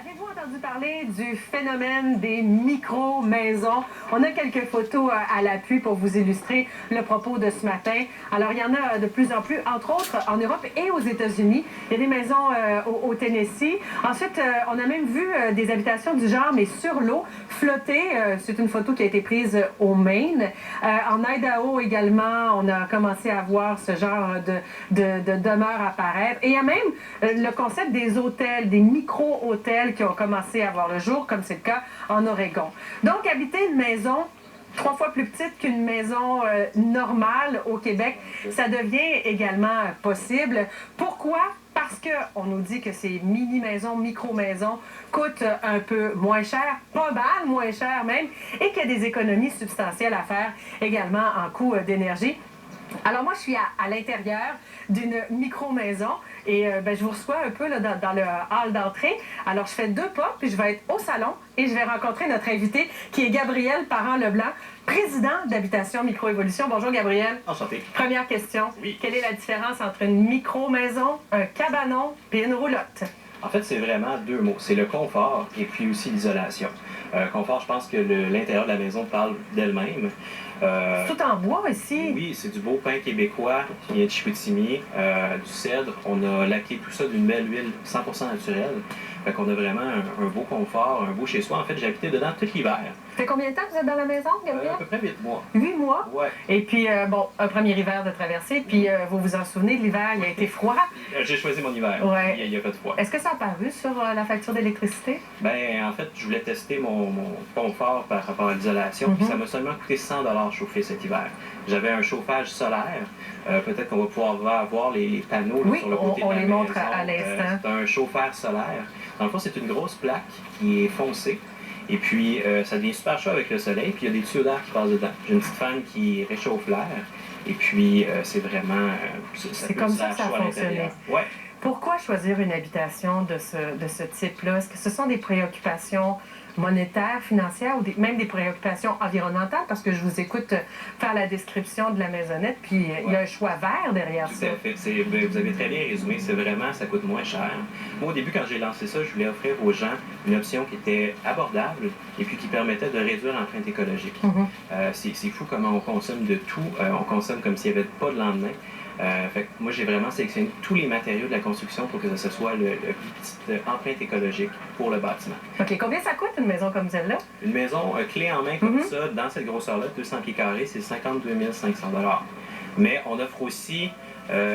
Avez-vous entendu parler du phénomène des micro-maisons? On a quelques photos à l'appui pour vous illustrer le propos de ce matin. Alors, il y en a de plus en plus, entre autres en Europe et aux États-Unis. Il y a des maisons au Tennessee. Ensuite, on a même vu des habitations du genre, mais sur l'eau, flotter. C'est une photo qui a été prise au Maine. En Idaho également, on a commencé à voir ce genre de demeures apparaître. Et il y a même le concept des hôtels, des micro-hôtels qui ont commencé à voir le jour, comme c'est le cas en Oregon. Donc, habiter une maison 3 fois plus petite qu'une maison normale au Québec, ça devient également possible. Pourquoi? Parce qu'on nous dit que ces mini-maisons, micro-maisons coûtent un peu moins cher, pas mal moins cher même, et qu'il y a des économies substantielles à faire également en coût d'énergie. Alors moi, je suis à l'intérieur d'une micro-maison et je vous reçois un peu là, dans le hall d'entrée. Alors, je fais 2 pas, puis je vais être au salon et je vais rencontrer notre invité qui est Gabriel Parent-Leblanc, président d'Habitation Microévolution. Bonjour, Gabriel. Enchanté. Première question. Oui. Quelle est la différence entre une micro-maison, un cabanon et une roulotte? En fait, c'est vraiment 2 mots. C'est le confort et puis aussi l'isolation. Confort, je pense que l'intérieur de la maison parle d'elle-même. Tout en bois ici. Oui, c'est du beau pain québécois qui vient de Chicoutimi, du cèdre. On a laqué tout ça d'une belle huile 100% naturelle. Fait qu'on a vraiment un beau confort, un beau chez-soi. En fait, j'ai habité dedans tout l'hiver. Ça fait combien de temps que vous êtes dans la maison, Gabriel? À peu près 8 mois. 8 mois? Ouais. Et puis, un premier hiver de traversée, puis vous vous en souvenez, l'hiver, il a été froid. J'ai choisi mon hiver. Ouais. Il n'y a pas de froid. Est-ce que ça a paru sur la facture d'électricité? Ben, en fait, je voulais tester mon confort par rapport à l'isolation, puis ça m'a seulement coûté 100 $ chauffer cet hiver. J'avais un chauffage solaire. Peut-être qu'on va pouvoir voir les panneaux là, Oui, sur le côté on de la les maison. montre à l'instant. C'est un chauffeur solaire. Dans le fond, c'est une grosse plaque qui est foncée. Et puis, ça devient super chaud avec le soleil. Puis, il y a des tuyaux d'air qui passent dedans. J'ai une petite fan qui réchauffe l'air. Et puis, c'est vraiment... c'est comme ça que ça a fonctionné. Ouais. Pourquoi choisir une habitation de ce type-là? Est-ce que ce sont des préoccupations monétaires, financières ou même des préoccupations environnementales? Parce que je vous écoute faire la description de la maisonnette, puis il y a un choix vert derrière ça. Tout à fait. Vous avez très bien résumé. C'est vraiment, ça coûte moins cher. Moi, au début, quand j'ai lancé ça, je voulais offrir aux gens une option qui était abordable et puis qui permettait de réduire l'empreinte écologique. C'est fou comment on consomme de tout. On consomme comme s'il n'y avait pas de lendemain. Fait que moi, j'ai vraiment sélectionné tous les matériaux de la construction pour que ce soit le petite empreinte écologique pour le bâtiment. OK. Combien ça coûte une maison comme celle-là? Une maison clé en main comme ça, dans cette grosseur-là, 200 pieds carrés, c'est 52 500 $. Mais on offre aussi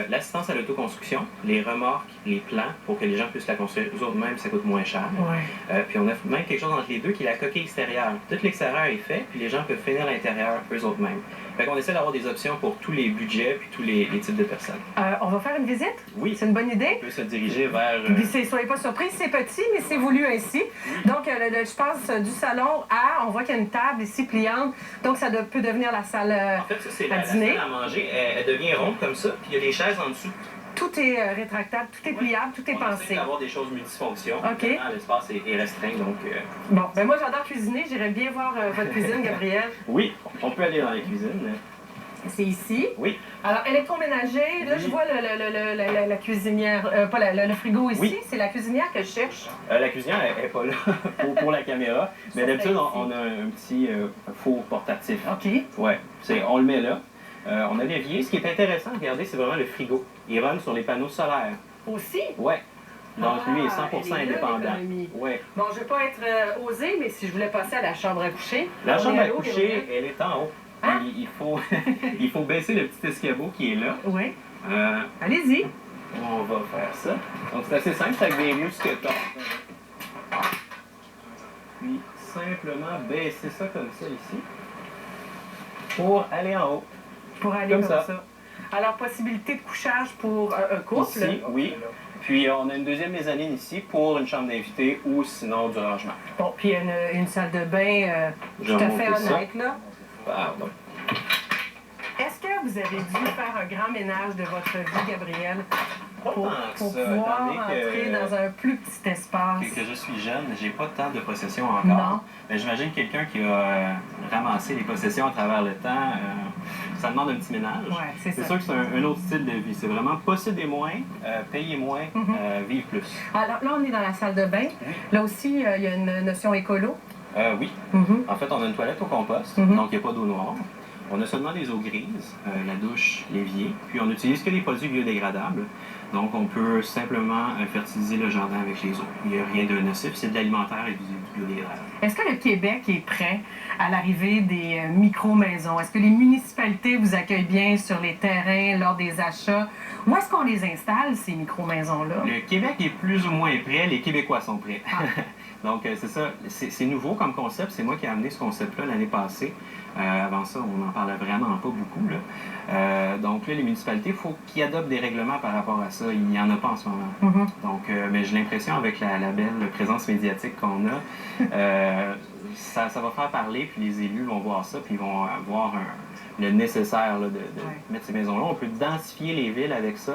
l'assistance à l'autoconstruction, les remorques, les plans, pour que les gens puissent la construire eux-mêmes, ça coûte moins cher. Ouais. Puis on offre même quelque chose entre les deux qui est la coquille extérieure. Tout l'extérieur est fait, puis les gens peuvent finir l'intérieur eux-mêmes. Fait qu'on essaie d'avoir des options pour tous les budgets puis tous les types de personnes. On va faire une visite? Oui. C'est une bonne idée? On peut se diriger vers... Puis soyez pas surpris, c'est petit, mais c'est voulu ainsi. Donc, je passe du salon à... On voit qu'il y a une table ici pliante, donc ça peut devenir la salle En fait, ça, c'est la salle à manger. Elle devient ronde comme ça, puis il y a des chaises en dessous. Tout est rétractable, tout est pliable, tout est on pensé. essaie d'avoir des choses multifonctions. OK. L'espace est restreint, donc... Bon, ben moi, j'adore cuisiner. J'irais bien voir votre cuisine, Gabriel. Oui, on peut aller dans la cuisine. C'est ici. Oui. Alors, électroménager, là, je vois la cuisinière, pas le frigo ici. Oui. C'est la cuisinière que je cherche. La cuisinière n'est pas là pour la caméra, mais d'habitude, on a un petit four portatif. OK. Ouais, on le met là. On a l'évier. Ce qui est intéressant, regardez, c'est vraiment le frigo. Il run sur les panneaux solaires. Aussi? Ouais. Donc, lui est 100% elle est là, indépendant. l'économie. Ouais. Bon, je ne vais pas être osée, mais si je voulais passer à la chambre à coucher... La chambre à haut, coucher, elle est en haut. Hein? Il faut baisser le petit escabeau qui est là. Oui. Allez-y. On va faire ça. Donc, c'est assez simple, c'est avec des mousquetons. Puis, simplement baisser ça comme ça ici. Pour aller en haut. Pour aller comme ça. Alors, possibilité de couchage pour un couple? Ici, oui. Puis, on a une deuxième mezzanine ici pour une chambre d'invité ou sinon du rangement. Bon, puis une salle de bain tout à fait honnête, là. Pardon. Est-ce que vous avez dû faire un grand ménage de votre vie, Gabriel? pour pouvoir entrer dans un plus petit espace. Que je suis jeune, j'ai pas tant de possessions encore. Non. Mais j'imagine quelqu'un qui a ramassé les possessions à travers le temps, ça demande un petit ménage. Ouais, c'est sûr que c'est un autre style de vie. C'est vraiment posséder moins, payer moins, vivre plus. Alors là, on est dans la salle de bain. Là aussi, il y a une notion écolo. Oui. En fait, on a une toilette au compost, donc il n'y a pas d'eau noire. On a seulement des eaux grises, la douche, l'évier, puis on n'utilise que des produits biodégradables. Donc, on peut simplement fertiliser le jardin avec les eaux. Il n'y a rien de nocif, c'est de l'alimentaire et du biodégradable. Est-ce que le Québec est prêt à l'arrivée des micro-maisons? Est-ce que les municipalités vous accueillent bien sur les terrains lors des achats? Où est-ce qu'on les installe, ces micro-maisons-là? Le Québec est plus ou moins prêt, les Québécois sont prêts. Donc, c'est ça, c'est nouveau comme concept. C'est moi qui ai amené ce concept-là l'année passée. Avant ça, on n'en parlait vraiment pas beaucoup. Donc là, les municipalités, il faut qu'ils adoptent des règlements par rapport à ça. Il n'y en a pas en ce moment. Donc, mais j'ai l'impression, avec la belle présence médiatique qu'on a, ça va faire parler, puis les élus vont voir ça, puis ils vont avoir le nécessaire là, de mettre ces maisons-là. On peut densifier les villes avec ça.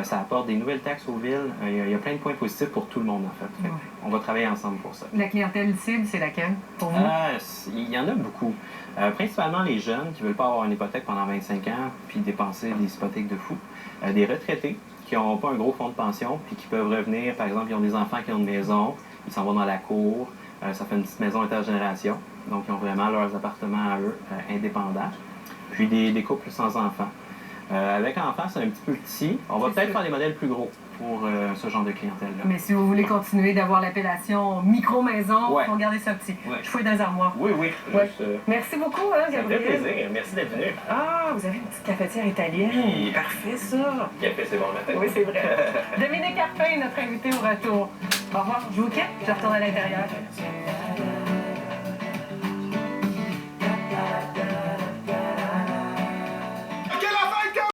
Ça apporte des nouvelles taxes aux villes. Il y a plein de points positifs pour tout le monde, en fait. On va travailler ensemble pour ça. La clientèle cible, c'est laquelle pour vous? Il y en a beaucoup. Principalement les jeunes qui ne veulent pas avoir une hypothèque pendant 25 ans puis dépenser des hypothèques de fou. Des retraités qui n'ont pas un gros fonds de pension puis qui peuvent revenir, par exemple, ils ont des enfants qui ont une maison, ils s'en vont dans la cour, ça fait une petite maison intergénération. Donc, ils ont vraiment leurs appartements à eux, indépendants. Puis des couples sans enfants. Avec enfants, c'est un petit peu petit. On va peut-être faire des modèles plus gros pour ce genre de clientèle-là. Mais si vous voulez continuer d'avoir l'appellation micro-maison, il faut garder ça petit. Je fouille dans les armoires. Oui. Merci beaucoup, Ça Gabriel. me fait plaisir. Merci d'être venu. Ah, vous avez une petite cafetière italienne. Oui. Parfait, ça. Le café, c'est bon le matin. Oui, c'est vrai. Dominique Carpin, notre invité au retour. Au revoir. Je vous quitte. Je retourne à l'intérieur.